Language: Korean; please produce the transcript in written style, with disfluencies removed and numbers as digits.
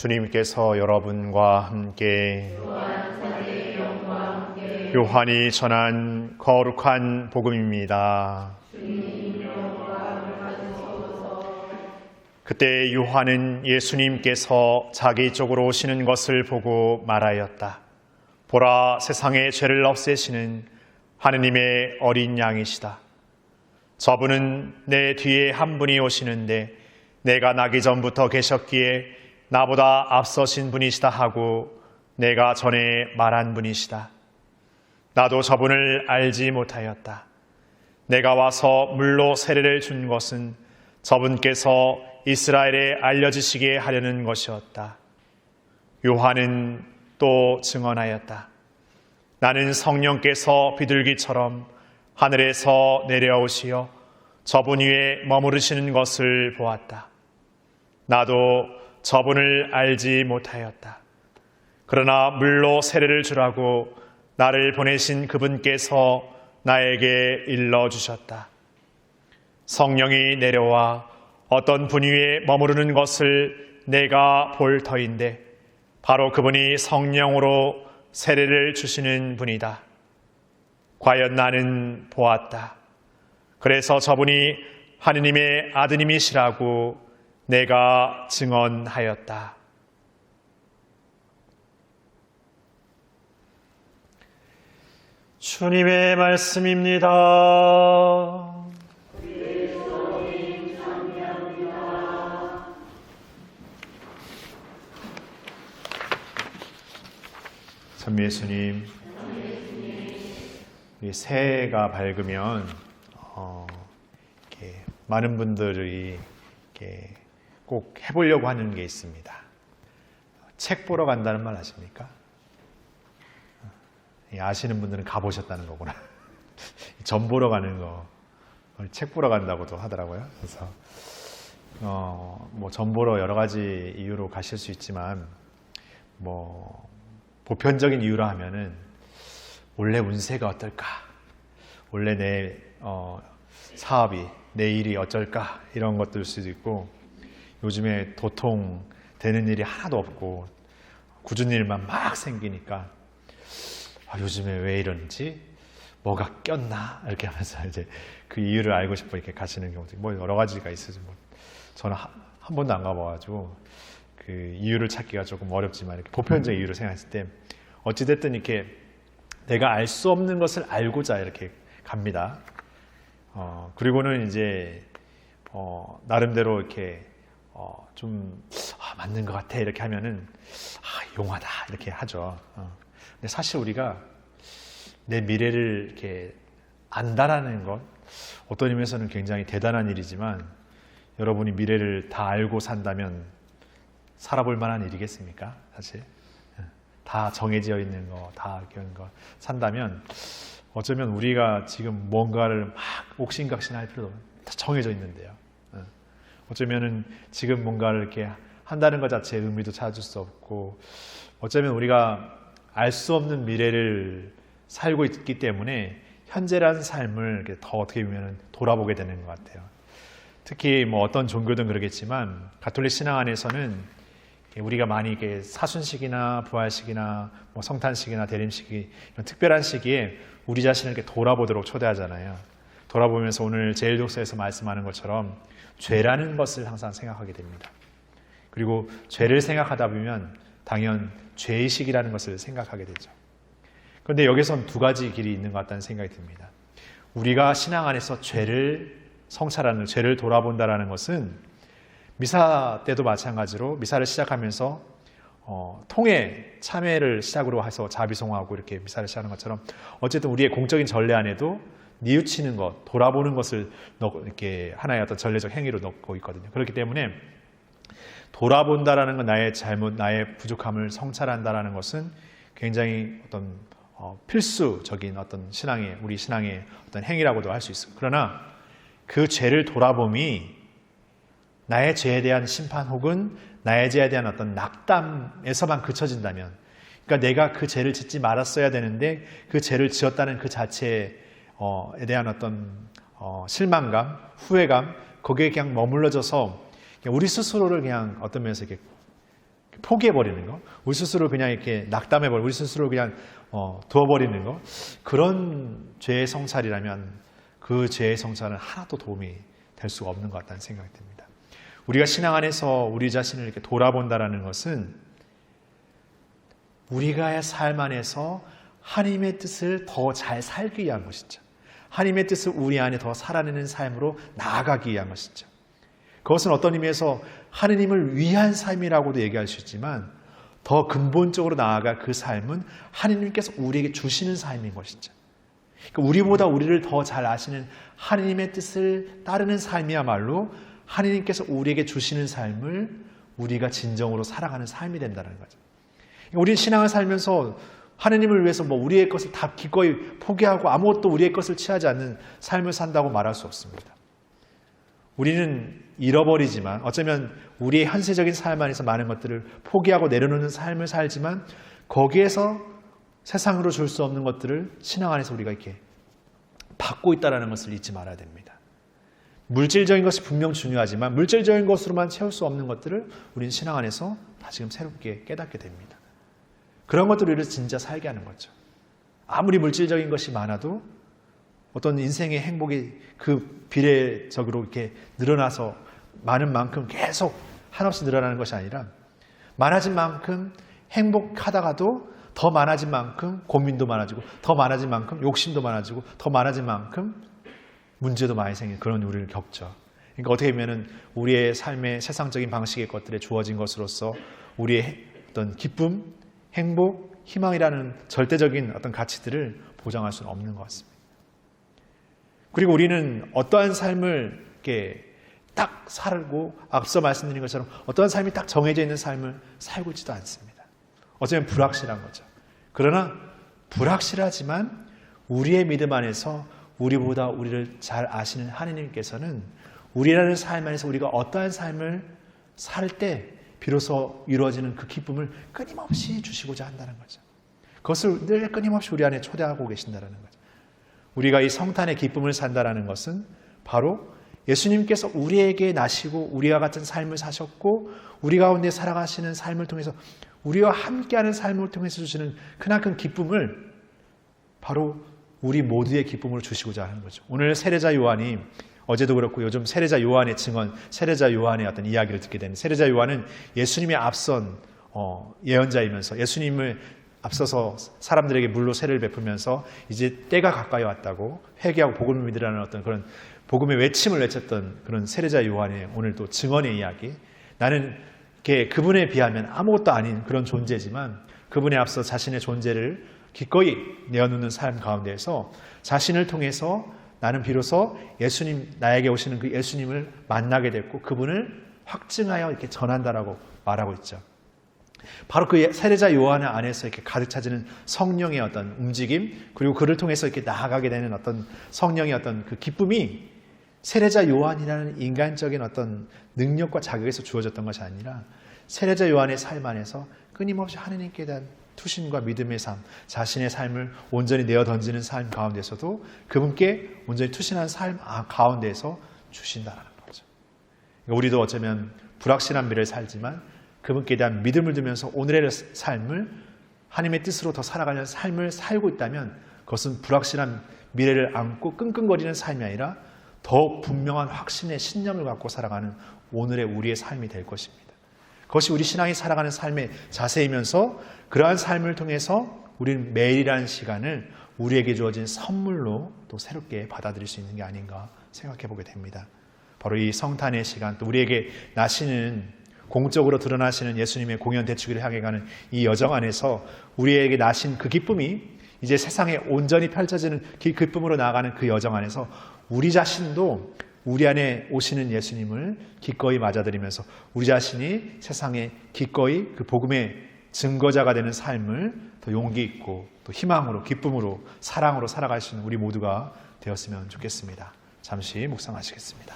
주님께서 여러분과 함께 요한이 전한 거룩한 복음입니다. 그때 요한은 예수님께서 자기 쪽으로 오시는 것을 보고 말하였다. 보라, 세상의 죄를 없애시는 하느님의 어린 양이시다. 저분은 내 뒤에 한 분이 오시는데 내가 나기 전부터 계셨기에 나보다 앞서신 분이시다 하고 내가 전에 말한 분이시다. 나도 저분을 알지 못하였다. 내가 와서 물로 세례를 준 것은 저분께서 이스라엘에 알려지시게 하려는 것이었다. 요한은 또 증언하였다. 나는 성령께서 비둘기처럼 하늘에서 내려오시어 저분 위에 머무르시는 것을 보았다. 나도 저분을 알지 못하였다. 그러나 물로 세례를 주라고 나를 보내신 그분께서 나에게 일러주셨다. 성령이 내려와 어떤 분 위에 머무르는 것을 내가 볼 터인데 바로 그분이 성령으로 세례를 주시는 분이다. 과연 나는 보았다. 그래서 저분이 하느님의 아드님이시라고 내가 증언하였다. 주님의 말씀입니다. 참 예수님, 새해가 밝으면 이렇게 많은 분들이 이렇게 꼭 해보려고 하는 게 있습니다. 책 보러 간다는 말 아십니까? 아시는 분들은 가보셨다는 거구나. 점 보러 가는 거, 책 보러 간다고도 하더라고요. 그래서 뭐 점 보러 여러 가지 이유로 가실 수 있지만, 뭐 보편적인 이유로 하면은 올해 운세가 어떨까, 올해 내 사업이, 내 일이 어쩔까, 이런 것들 수도 있고, 요즘에 도통 되는 일이 하나도 없고 굳은 일만 막 생기니까 요즘에 왜 이런지, 뭐가 꼈나, 이렇게 하면서 이제 그 이유를 알고 싶어 이렇게 가시는 경우도 뭐 여러 가지가 있어서, 뭐 저는 한 번도 안 가봐가지고 그 이유를 찾기가 조금 어렵지만, 이렇게 보편적인 이유를 생각했을 때 어찌됐든 이렇게 내가 알 수 없는 것을 알고자 이렇게 갑니다. 그리고는 이제 나름대로 이렇게 좀 맞는 것 같아 이렇게 하면은 용하다 이렇게 하죠. 근데 사실 우리가 내 미래를 이렇게 안다라는 것, 어떤 의미에서는 굉장히 대단한 일이지만, 여러분이 미래를 다 알고 산다면 살아볼 만한 일이겠습니까? 사실 다 정해져 있는 거, 다 그런 거 산다면 어쩌면 우리가 지금 뭔가를 막 옥신각신할 필요도 없고 다 정해져 있는데요. 어쩌면은 지금 뭔가를 이렇게 한다는 것 자체의 의미도 찾을 수 없고, 어쩌면 우리가 알 수 없는 미래를 살고 있기 때문에 현재라는 삶을 더 어떻게 보면 돌아보게 되는 것 같아요. 특히 뭐 어떤 종교든 그러겠지만, 가톨릭 신앙 안에서는 우리가 많이 이렇게 사순식이나 부활식이나 뭐 성탄식이나 대림식이, 이런 특별한 시기에 우리 자신을 이렇게 돌아보도록 초대하잖아요. 돌아보면서 오늘 제1독서에서 말씀하는 것처럼 죄라는 것을 항상 생각하게 됩니다. 그리고 죄를 생각하다 보면 당연 죄의식이라는 것을 생각하게 되죠. 그런데 여기선 두 가지 길이 있는 것 같다는 생각이 듭니다. 우리가 신앙 안에서 죄를 성찰하는, 죄를 돌아본다는 것은 미사 때도 마찬가지로 미사를 시작하면서 통회, 참회를 시작으로 해서 자비송하고 이렇게 미사를 시작하는 것처럼, 어쨌든 우리의 공적인 전례 안에도 뉘우치는 것, 돌아보는 것을 이렇게 하나의 어떤 전례적 행위로 넣고 있거든요. 그렇기 때문에 돌아본다라는 건 나의 잘못, 나의 부족함을 성찰한다라는 것은 굉장히 어떤 필수적인 어떤 신앙의, 우리 신앙의 어떤 행위라고도 할 수 있습니다. 그러나 그 죄를 돌아봄이 나의 죄에 대한 심판 혹은 나의 죄에 대한 어떤 낙담에서만 그쳐진다면, 그러니까 내가 그 죄를 짓지 말았어야 되는데 그 죄를 지었다는 그 자체에 대한 어떤 실망감, 후회감, 거기에 그냥 머물러져서 우리 스스로를 그냥 어떤 면에서 이렇게 포기해버리는 거, 우리 스스로 그냥 이렇게 낙담해버리고 우리 스스로 그냥 두어버리는 거, 그런 죄의 성찰이라면 그 죄의 성찰은 하나도 도움이 될 수가 없는 것 같다는 생각이 듭니다. 우리가 신앙 안에서 우리 자신을 이렇게 돌아본다라는 것은 우리가의 삶 안에서 하나님의 뜻을 더 잘 살기 위한 것이죠. 하나님의 뜻을 우리 안에 더 살아내는 삶으로 나아가기 위한 것이죠. 그것은 어떤 의미에서 하나님을 위한 삶이라고도 얘기할 수 있지만 더 근본적으로 나아가 그 삶은 하나님께서 우리에게 주시는 삶인 것이죠. 그러니까 우리보다 우리를 더 잘 아시는 하나님의 뜻을 따르는 삶이야말로 하나님께서 우리에게 주시는 삶을 우리가 진정으로 살아가는 삶이 된다는 거죠. 그러니까 우리는 신앙을 살면서 하나님을 위해서 우리의 것을 다 기꺼이 포기하고 아무것도 우리의 것을 취하지 않는 삶을 산다고 말할 수 없습니다. 우리는 잃어버리지만 어쩌면 우리의 현세적인 삶 안에서 많은 것들을 포기하고 내려놓는 삶을 살지만 거기에서 세상으로 줄 수 없는 것들을 신앙 안에서 우리가 이렇게 받고 있다는 것을 잊지 말아야 됩니다. 물질적인 것이 분명 중요하지만 물질적인 것으로만 채울 수 없는 것들을 우리는 신앙 안에서 다시금 새롭게 깨닫게 됩니다. 그런 것들을 우리를 진짜 살게 하는 거죠. 아무리 물질적인 것이 많아도 어떤 인생의 행복이 그 비례적으로 이렇게 늘어나서 많은 만큼 계속 한없이 늘어나는 것이 아니라 많아진 만큼 행복하다가도 더 많아진 만큼 고민도 많아지고 더 많아진 만큼 욕심도 많아지고 더 많아진 만큼 문제도 많이 생기는 그런 우리를 겪죠. 그러니까 어떻게 보면 우리의 삶의 세상적인 방식의 것들에 주어진 것으로서 우리의 어떤 기쁨, 행복, 희망이라는 절대적인 어떤 가치들을 보장할 수는 없는 것 같습니다. 그리고 우리는 어떠한 삶을 이렇게 딱 살고 앞서 말씀드린 것처럼 어떠한 삶이 딱 정해져 있는 삶을 살고 있지도 않습니다. 어쩌면 불확실한 거죠. 그러나 불확실하지만 우리의 믿음 안에서 우리보다 우리를 잘 아시는 하나님께서는 우리라는 삶 안에서 우리가 어떠한 삶을 살 때 비로소 이루어지는 그 기쁨을 끊임없이 주시고자 한다는 거죠. 그것을 늘 끊임없이 우리 안에 초대하고 계신다는 거죠. 우리가 이 성탄의 기쁨을 산다는 것은 바로 예수님께서 우리에게 나시고 우리와 같은 삶을 사셨고 우리 가운데 살아가시는 삶을 통해서 우리와 함께하는 삶을 통해서 주시는 크나큰 기쁨을 바로 우리 모두의 기쁨으로 주시고자 하는 거죠. 오늘 세례자 요한이 어제도 그렇고 요즘 세례자 요한의 증언, 세례자 요한의 어떤 이야기를 듣게 되는 세례자 요한은 예수님의 앞선 예언자이면서 예수님을 앞서서 사람들에게 물로 세례를 베풀면서 이제 때가 가까이 왔다고 회개하고 복음을 믿으라는 어떤 그런 복음의 외침을 외쳤던 그런 세례자 요한의 오늘 또 증언의 이야기. 나는 그분에 비하면 아무것도 아닌 그런 존재지만 그분에 앞서 자신의 존재를 기꺼이 내어놓는 삶 가운데에서 자신을 통해서 나는 비로소 예수님, 나에게 오시는 그 예수님을 만나게 됐고 그분을 확증하여 이렇게 전한다라고 말하고 있죠. 바로 그 세례자 요한 안에서 이렇게 가득 차지는 성령의 어떤 움직임, 그리고 그를 통해서 이렇게 나아가게 되는 어떤 성령의 어떤 그 기쁨이 세례자 요한이라는 인간적인 어떤 능력과 자격에서 주어졌던 것이 아니라 세례자 요한의 삶 안에서 끊임없이 하느님께 대한 투신과 믿음의 삶, 자신의 삶을 온전히 내어 던지는 삶 가운데서도 그분께 온전히 투신한 삶 가운데에서 주신다는 거죠. 우리도 어쩌면 불확실한 미래를 살지만 그분께 대한 믿음을 두면서 오늘의 삶을 하나님의 뜻으로 더 살아가는 삶을 살고 있다면 그것은 불확실한 미래를 안고 끙끙거리는 삶이 아니라 더 분명한 확신의 신념을 갖고 살아가는 오늘의 우리의 삶이 될 것입니다. 그것이 우리 신앙이 살아가는 삶의 자세이면서 그러한 삶을 통해서 우리는 매일이라는 시간을 우리에게 주어진 선물로 또 새롭게 받아들일 수 있는 게 아닌가 생각해 보게 됩니다. 바로 이 성탄의 시간, 또 우리에게 나시는 공적으로 드러나시는 예수님의 공연 대축일을 향해 가는 이 여정 안에서 우리에게 나신 그 기쁨이 이제 세상에 온전히 펼쳐지는 기쁨으로 나아가는 그 여정 안에서 우리 자신도 우리 안에 오시는 예수님을 기꺼이 맞아들이면서 우리 자신이 세상에 기꺼이 그 복음의 증거자가 되는 삶을 더 용기 있고 또 희망으로 기쁨으로 사랑으로 살아갈 수 있는 우리 모두가 되었으면 좋겠습니다. 잠시 묵상하시겠습니다.